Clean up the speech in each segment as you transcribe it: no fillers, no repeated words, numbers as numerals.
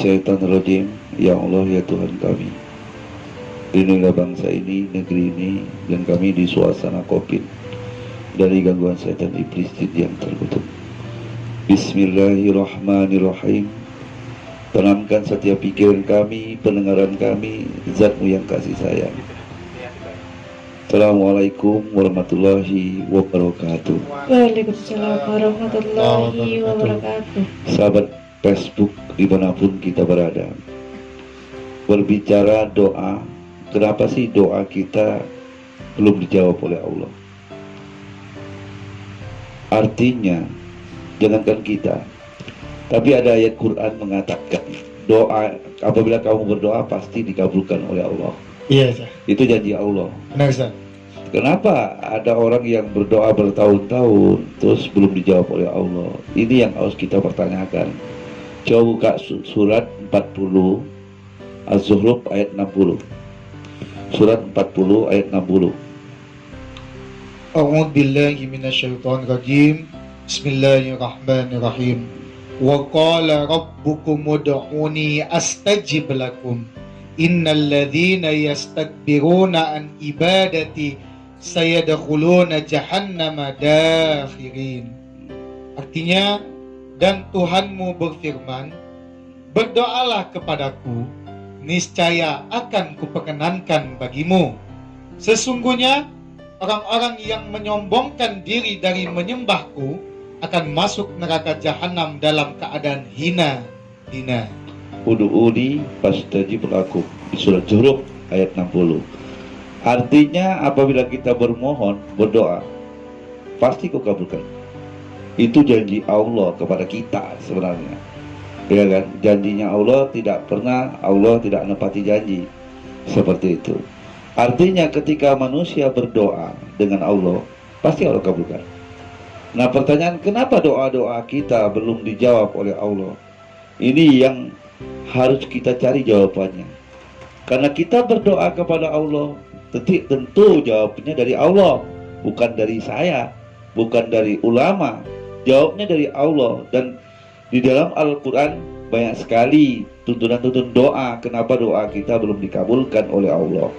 Minasyaitonirrajim. Ya Allah, ya Tuhan kami, lindungilah bangsa ini, negeri ini, dan kami di suasana COVID dari gangguan setan iblis jin yang terkutuk. Bismillahirrahmanirrahim. Tenangkan setiap pikiran kami, pendengaran kami, Zat-Mu yang kasih sayang. Assalamualaikum warahmatullahi wabarakatuh. Waalaikumsalam warahmatullahi wabarakatuh. Sahabat Facebook dimanapun kita berada, berbicara doa, kenapa sih doa kita belum dijawab oleh Allah? Artinya, jangankan kita, tapi ada ayat Quran mengatakan doa, apabila kamu berdoa pasti dikabulkan oleh Allah. Iya, Zah. Itu janji Allah. Benar, Zah. Kenapa ada orang yang berdoa bertahun-tahun terus belum dijawab oleh Allah? Ini yang harus kita pertanyakan. Coba buka surat 40 Az-Zukhruf ayat 60. Surat 40 ayat 60. A'udzu billahi minasyaitonir rajim. Bismillahirrahmanirrahim. Wa qala rabbukum ud'uni astajib lakum. Innal ladzina yastakbiruna an ibadati sayadkhuluna jahannama dakhirin. Artinya, dan Tuhanmu berfirman, berdoalah kepadaku, niscaya akan kuperkenankan bagimu. Sesungguhnya orang-orang yang menyombongkan diri dari menyembahku akan masuk neraka jahanam dalam keadaan hina. Ud'uni fastajib lakum, di surat Zukhruf ayat 60. Artinya apabila kita bermohon, berdoa, pasti Kau kabulkan. Itu janji Allah kepada kita sebenarnya, ya kan? Janjinya Allah tidak pernah, Allah tidak menepati janji seperti itu. Artinya ketika manusia berdoa dengan Allah, pasti Allah kabulkan. Nah, pertanyaan, kenapa doa-doa kita belum dijawab oleh Allah? Ini yang harus kita cari jawabannya. Karena kita berdoa kepada Allah, tentu jawabnya dari Allah, bukan dari saya, bukan dari ulama. Jawabnya dari Allah. Dan di dalam Al-Quran banyak sekali tuntunan-tuntunan doa. Kenapa doa kita belum dikabulkan oleh Allah?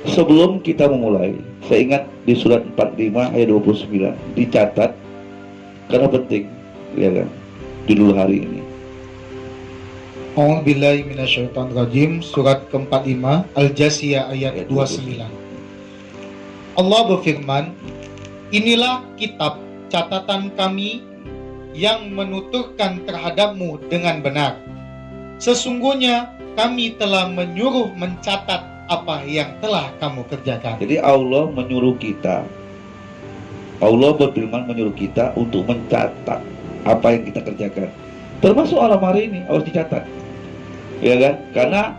Sebelum kita memulai, saya ingat di surat 45 ayat 29 dicatat, karena penting, ya kan, judul hari ini. A'udzu billahi minasyaitonir rajim. Surat ke-45 Al-Jasiyah ayat 29. Allah berfirman, inilah kitab catatan kami yang menuturkan terhadapmu dengan benar. Sesungguhnya kami telah menyuruh mencatat apa yang telah kamu kerjakan. Jadi Allah menyuruh kita, Allah berfirman menyuruh kita untuk mencatat apa yang kita kerjakan. Termasuk alam hari ini harus dicatat, ya kan? Karena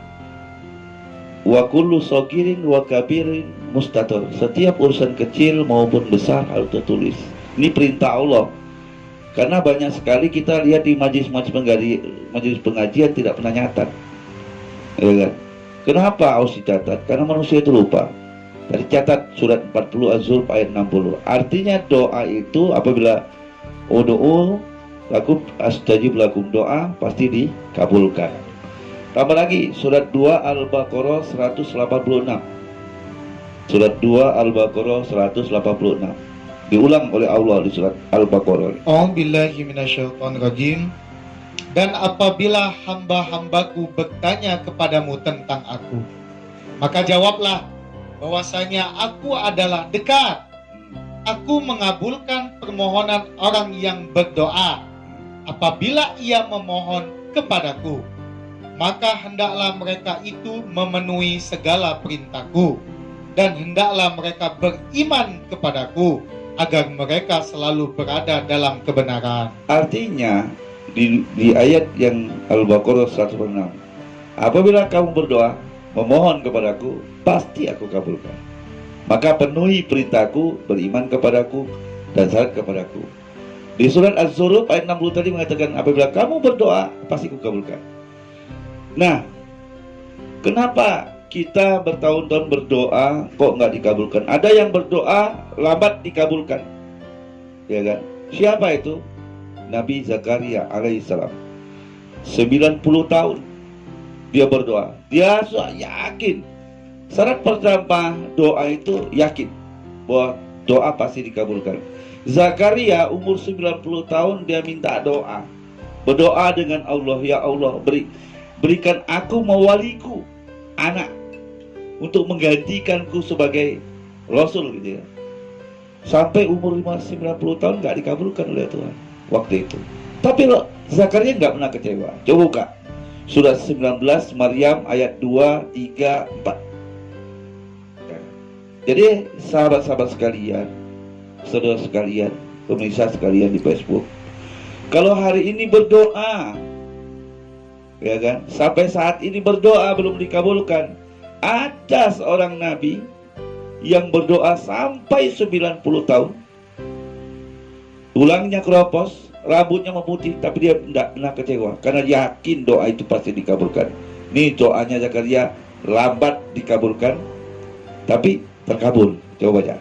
wa kullu sagirin wa kabirin mustatur. Setiap urusan kecil maupun besar harus tertulis. Ini perintah Allah. Karena banyak sekali kita lihat di majelis pengajian tidak pernah nyatat, ya kan? Kenapa harus dicatat? Karena manusia itu lupa. Tadi catat surat 40 Az-Zukhruf ayat 60. Artinya doa itu apabila ud'u lakum astajib lakum, doa pasti dikabulkan. Tambah lagi surat 2 Al-Baqarah 186. Surat 2 Al-Baqarah 186. Diulang oleh Allah di surat Al-Baqarah. A'udzubillahi minasyaitonirrajim. Dan apabila hamba-hambaku bertanya kepadamu tentang aku, maka jawablah bahwasanya aku adalah dekat. Aku mengabulkan permohonan orang yang berdoa apabila ia memohon kepadaku. Maka hendaklah mereka itu memenuhi segala perintahku, dan hendaklah mereka beriman kepadaku, agar mereka selalu berada dalam kebenaran. Artinya di ayat yang Al-Baqarah 106, apabila kamu berdoa memohon kepadaku, pasti aku kabulkan. Maka penuhi perintahku, beriman kepadaku, dan salat kepadaku. Di surat Az-Zukhruf ayat 60 tadi mengatakan apabila kamu berdoa pasti aku kabulkan. Nah, kenapa kita bertahun-tahun berdoa kok nggak dikabulkan? Ada yang berdoa lambat dikabulkan, ya kan? Siapa itu? Nabi Zakaria alaihissalam. 90 tahun dia berdoa. Dia yakin. Syarat pertama doa itu yakin bahwa doa pasti dikabulkan. Zakaria umur 90 tahun dia minta doa. Berdoa dengan Allah, ya Allah, berikan aku mawaliku, anak, untuk menggantikanku sebagai Rasul gitu ya. Sampai umur 90 tahun nggak dikabulkan oleh Tuhan waktu itu. Tapi loh, Zakaria nggak pernah kecewa. Coba buka surat 19 Maryam ayat 2, 3, 4. Jadi sahabat-sahabat sekalian, saudara sekalian, pemirsa sekalian di Facebook, kalau hari ini berdoa, ya kan, sampai saat ini berdoa belum dikabulkan, ada seorang nabi yang berdoa sampai 90 tahun, tulangnya keropos, rambutnya memutih, tapi dia tidak pernah kecewa karena yakin doa itu pasti dikabulkan. Nih doanya Zakaria lambat dikabulkan, tapi terkabul. Coba baca.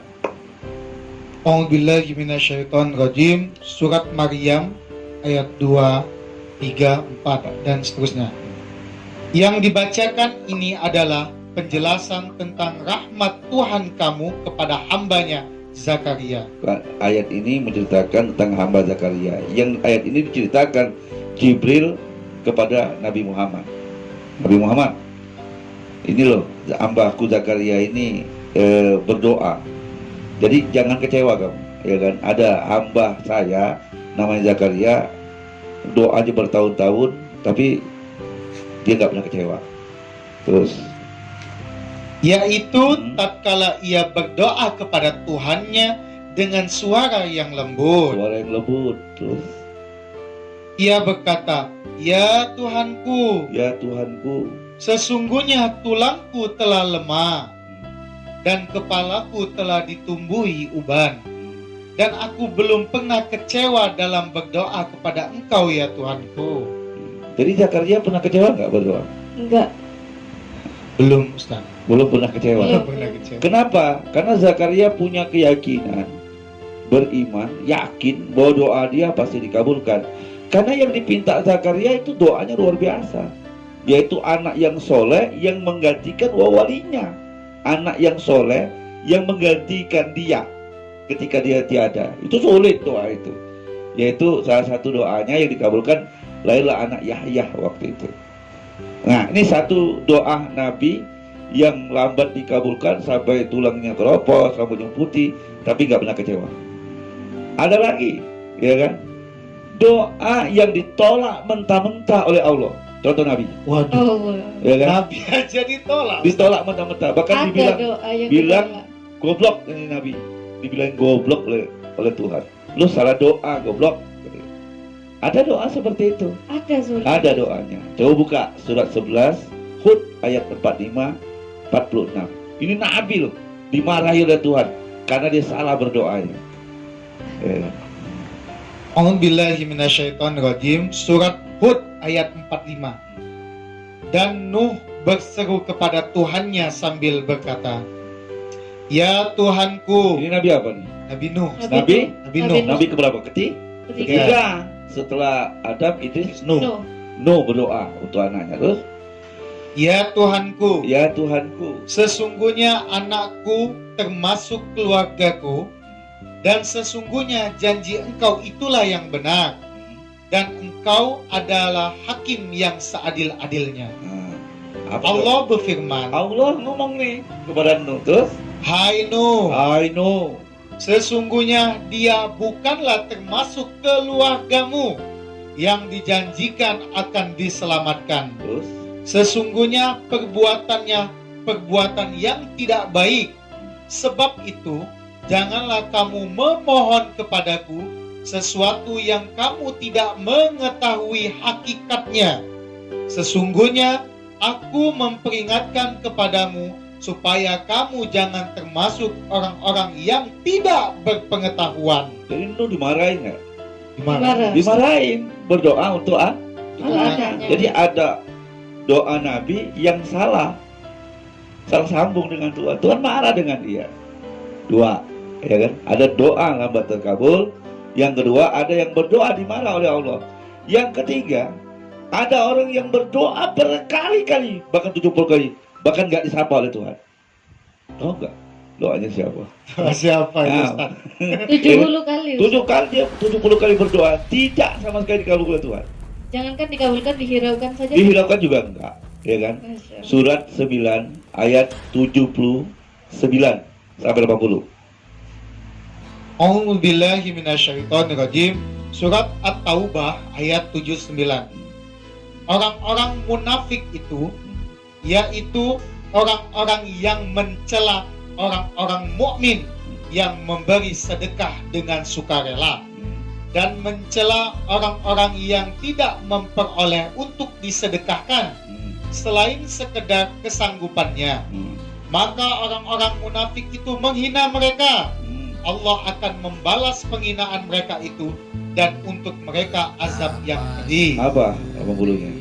A'udzubillahi minasyaitonirrajim. Surat Maryam ayat 2, 3, 4 dan seterusnya. Yang dibacakan ini adalah penjelasan tentang rahmat Tuhan kamu kepada hambanya Zakaria. Ayat ini menceritakan tentang hamba Zakaria. Yang ayat ini diceritakan Jibril kepada Nabi Muhammad. Nabi Muhammad, ini loh hambaku Zakaria ini berdoa. Jadi jangan kecewa kamu, ya kan? Ada hamba saya namanya Zakaria, doanya bertahun-tahun, tapi dia nggak pernah kecewa. Terus yaitu tatkala ia berdoa kepada Tuhannya dengan suara yang lembut. Suara yang lembut. Terus Ia berkata, "Ya Tuhanku, ya Tuhanku, sesungguhnya tulangku telah lemah dan kepalaku telah ditumbuhi uban, dan aku belum pernah kecewa dalam berdoa kepada Engkau ya Tuhanku." Jadi Zakaria pernah kecewa nggak berdoa? Enggak. Belum, Ustaz. Belum pernah kecewa. Iya. Belum pernah kecewa. Kenapa? Karena Zakaria punya keyakinan, beriman, yakin bahwa doa dia pasti dikabulkan. Karena yang dipinta Zakaria itu doanya luar biasa, yaitu anak yang soleh yang menggantikan walinya, anak yang soleh yang menggantikan dia ketika dia tiada. Itu sulit doa itu, yaitu salah satu doanya yang dikabulkan, lahirlah anak Yahya waktu itu. Nah, ini satu doa Nabi yang lambat dikabulkan sampai tulangnya keropos, rambutnya putih, tapi nggak pernah kecewa. Ada lagi, ya kan? Doa yang ditolak mentah-mentah oleh Allah. Contoh Nabi, Waduh. Allah. ya kan? Nabi aja ditolak. Ditolak mentah-mentah. Bahkan Ada dibilang doa yang bilang ditolak. goblok ini Nabi. Dibilang goblok oleh Tuhan. Lu salah doa, goblok. Ada doa seperti itu. Ada surat. Ada doanya. Coba buka surat 11 Hud ayat 45 46. Ini Nabi loh, dimarahi oleh Tuhan karena dia salah berdoanya. A'udzubillahi minasyaitonirrajim. Surat Hud ayat 45. Dan Nuh berseru kepada Tuhannya sambil berkata, "Ya Tuhanku." Ini Nabi apa nih? Nabi Nuh. Nabi? Nabi Nuh. Nabi keberapa? Ketiga. Ketiga. Setelah Adam, Idris, Nuh. No. Nuh berdoa untuk anaknya. Terus, Ya Tuhanku, ya Tuhanku, sesungguhnya anakku termasuk keluargaku, dan sesungguhnya janji Engkau itulah yang benar, dan Engkau adalah hakim yang seadil-adilnya. Nah, apa Allah berfirman, Allah ngomong nih kepada Nuh. Terus, "Hai Nuh, hai Nuh, sesungguhnya dia bukanlah termasuk keluargamu yang dijanjikan akan diselamatkan. terus, Sesungguhnya perbuatannya perbuatan yang tidak baik. Sebab itu, janganlah kamu memohon kepadaku sesuatu yang kamu tidak mengetahui hakikatnya. Sesungguhnya aku memperingatkan kepadamu supaya kamu jangan termasuk orang-orang yang tidak berpengetahuan." jadi Nuh dimarahin nggak? Marah. Dimarahin, berdoa untuk Anaknya. Jadi ada doa Nabi yang salah sambung dengan Tuhan. Tuhan marah dengan dia. Dua, ya kan? Ada doa lambat terkabul. Yang kedua, ada yang berdoa dimarah oleh Allah. Yang ketiga, Ada orang yang berdoa berkali-kali, bahkan 70 kali, bahkan nggak disapa oleh Tuhan. Tahu nggak doanya siapa? Siapa itu Nah, Ustaz? 70 kali. Ustaz. 70 kali berdoa, tidak sama sekali dikabulkan oleh Tuhan. Jangankan dikabulkan, dihiraukan saja. Dihiraukan juga enggak, ya kan? Masya Allah. Surat 9 ayat 79 sampai 80. A'udzu billahi minasyaitonir rajim. Surat At-Taubah ayat 79. Orang-orang munafik itu yaitu orang-orang yang mencela orang-orang mukmin yang memberi sedekah dengan sukarela dan mencela orang-orang yang tidak memperoleh untuk disedekahkan selain sekedar kesanggupannya. Maka orang-orang munafik itu menghina mereka. Allah akan membalas penghinaan mereka itu dan untuk mereka azab yang pedih. Apa bulunya?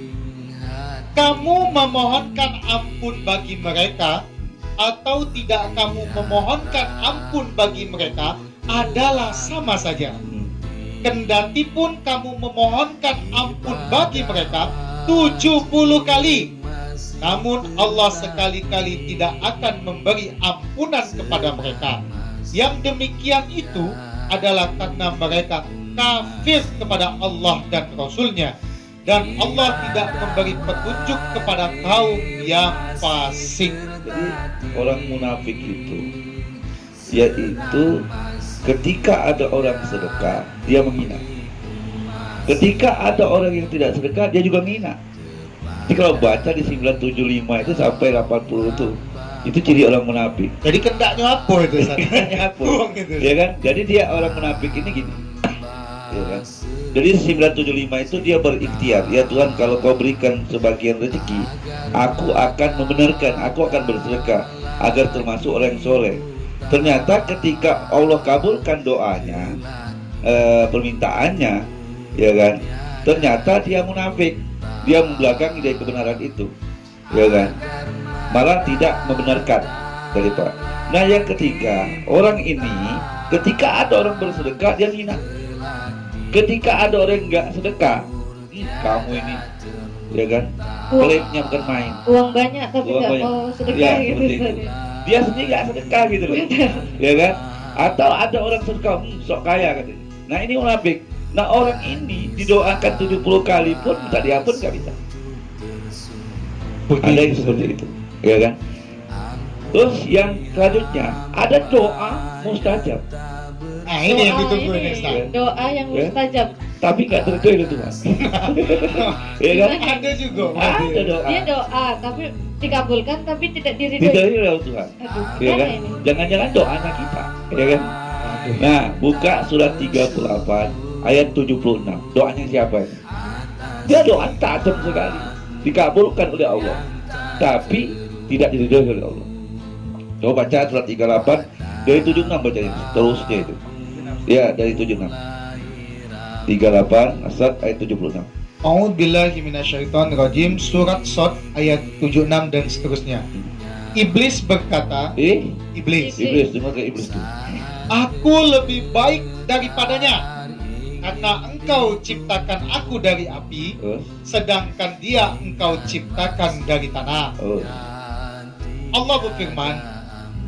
Kamu memohonkan ampun bagi mereka atau tidak kamu memohonkan ampun bagi mereka adalah sama saja. Kendati pun kamu memohonkan ampun bagi mereka 70 kali, namun Allah sekali-kali tidak akan memberi ampunan kepada mereka. Yang demikian itu adalah karena mereka kafir kepada Allah dan Rasul-Nya, dan Allah tidak memberi petunjuk kepada kaum yang fasik. Jadi orang munafik itu yaitu ketika ada orang sedekah dia menghina, ketika ada orang yang tidak sedekah dia juga menghina. Jadi kalau baca di 975 itu sampai 80 itu ciri orang munafik. Jadi kendaknya apa itu? Kendaknya apa? Gitu. Ya kan? Jadi dia orang munafik ini gini. Ya kan? Jadi 975 itu dia berikhtiar, ya Tuhan kalau kau berikan sebagian rezeki, aku akan membenarkan, aku akan bersedekah agar termasuk orang yang soleh. Ternyata ketika Allah kabulkan doanya, permintaannya, ya kan? Ternyata dia munafik, dia membelakangi dari kebenaran itu, ya kan? Malah tidak membenarkan dari Pak. Nah yang ketiga, orang ini ketika ada orang bersedekah dia hina. Ketika ada orang yang nggak sedekah, kamu ini, ya kan? Klaimnya bukan main. Uang banyak tapi Uang nggak banyak. mau sedekah Ya, gitu. seperti itu. Dia sendiri nggak sedekah gitu loh, ya kan? Atau ada orang sedekah, sok kaya katanya. Nah ini munafik. Nah orang ini didoakan 70 kali pun minta diampun nggak bisa. Ada yang seperti itu, ya kan? Terus yang selanjutnya ada doa mustajab, Nah ini yang ditunggu ini, nih Ustaz. doa yang Ya. mustajab. tapi nggak terkait itu mas, ya kan? Ada juga. Ada doa, Dia doa tapi dikabulkan tapi tidak diridhoi. tidak oleh Tuhan, Aduh, ya kan? gimana ini? Jangan-jangan doanya kita, ya kan? Nah, buka surat 38 ayat 76. Doanya siapa ini? Dia doa tajam sekali, dikabulkan oleh Allah, tapi tidak diridhoi oleh Allah. Coba baca surat 38 dari 76 bacanya terusnya itu. Ya, dari 76. 38 surat ayat 76. A'udzu billahi minasyaitonir rajim. Surat Shad ayat 76 dan seterusnya. Iblis berkata, Iblis, Iblis, dengar ke Iblis tuh. aku lebih baik daripadanya karena engkau ciptakan aku dari api, sedangkan dia engkau ciptakan dari tanah. Allah berfirman,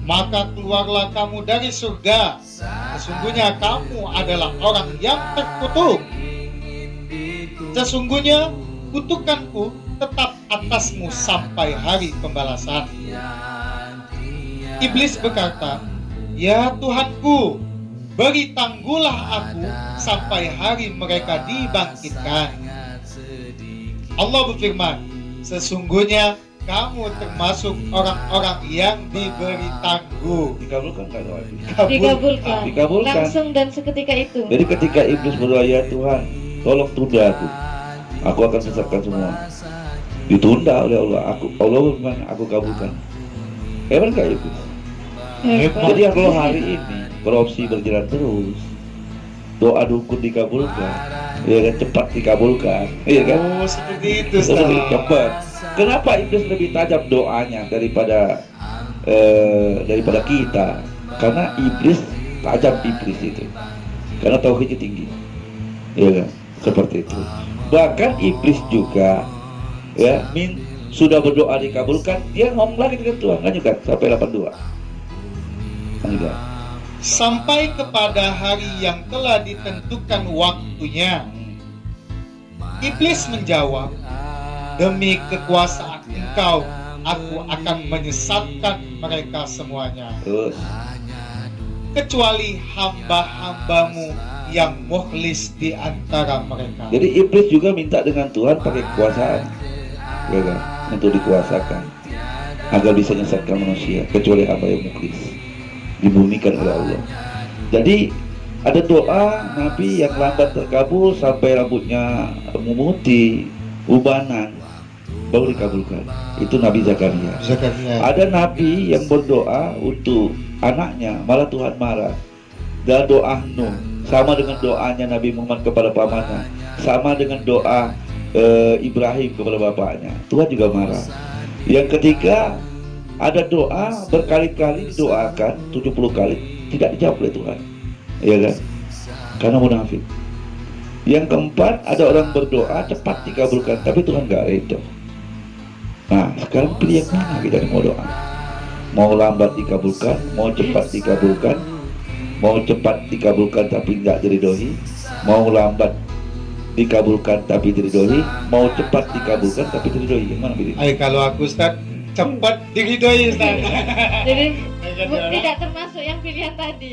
maka keluarlah kamu dari surga, sesungguhnya kamu adalah orang yang terkutuk. Sesungguhnya kutukanku tetap atasmu sampai hari pembalasan. Iblis berkata, ya Tuhanku, beri tangguhlah aku sampai hari mereka dibangkitkan. Allah berfirman, sesungguhnya kamu termasuk orang-orang yang diberi tangguh. Dikabulkan nggak doa itu? Dikabulkan. Dikabulkan. Langsung dan seketika itu. Jadi ketika Iblis berdoa, ya Tuhan, tolong tunda aku akan sesatkan semua. Ditunda oleh Allah. Allah berfirman, aku kabulkan. Hebat nggak Iblis? Hebat. Jadi kalau hari ini beropsi berjalan terus, doa dukun dikabulkan, ya kan, cepat dikabulkan, ya kan? Oh, seperti itu, Lebih Ustaz. cepat. Kenapa Iblis lebih tajam doanya daripada kita? Karena Iblis tajam, Iblis itu karena tauhidnya tinggi, ya kan? Seperti itu. Bahkan iblis juga ya sudah berdoa dikabulkan, dia ngomong lagi dengan Tuhan, lanjutkan sampai 82. Lanjutkan. Sampai kepada hari yang telah ditentukan waktunya, iblis menjawab, demi kekuasaan Engkau, aku akan menyesatkan mereka semuanya, Terus, kecuali hamba-hambamu yang mukhlis di antara mereka. jadi iblis juga minta dengan Tuhan pakai kekuasaan, ya kan? Untuk dikuasakan agar bisa menyesatkan manusia, kecuali hamba yang mukhlis dibunyikan oleh Allah. Jadi ada doa Nabi yang lambat terkabul sampai rambutnya memutih, ubanan, baru dikabulkan. Itu Nabi Zakaria. Ada Nabi yang berdoa untuk anaknya, malah Tuhan marah. Dan doa Nuh sama dengan doanya Nabi Muhammad kepada pamannya, sama dengan doa Ibrahim kepada bapaknya, Tuhan juga marah. Yang ketiga, ada doa berkali-kali didoakan 70 kali tidak dijawab oleh Tuhan, ya kan? Karena munafik. Yang keempat, ada orang berdoa cepat dikabulkan tapi Tuhan gak ridho. Nah, sekarang pilih yang mana kita mau doa? Mau lambat dikabulkan, mau cepat dikabulkan, mau cepat dikabulkan tapi tidak diridhoi, mau lambat dikabulkan tapi diridhoi, mau cepat dikabulkan tapi diridhoi. Yang mana pilih? Kalau aku Ustaz, cepat diridhoi Ustaz. Jadi tidak termasuk yang pilihan tadi.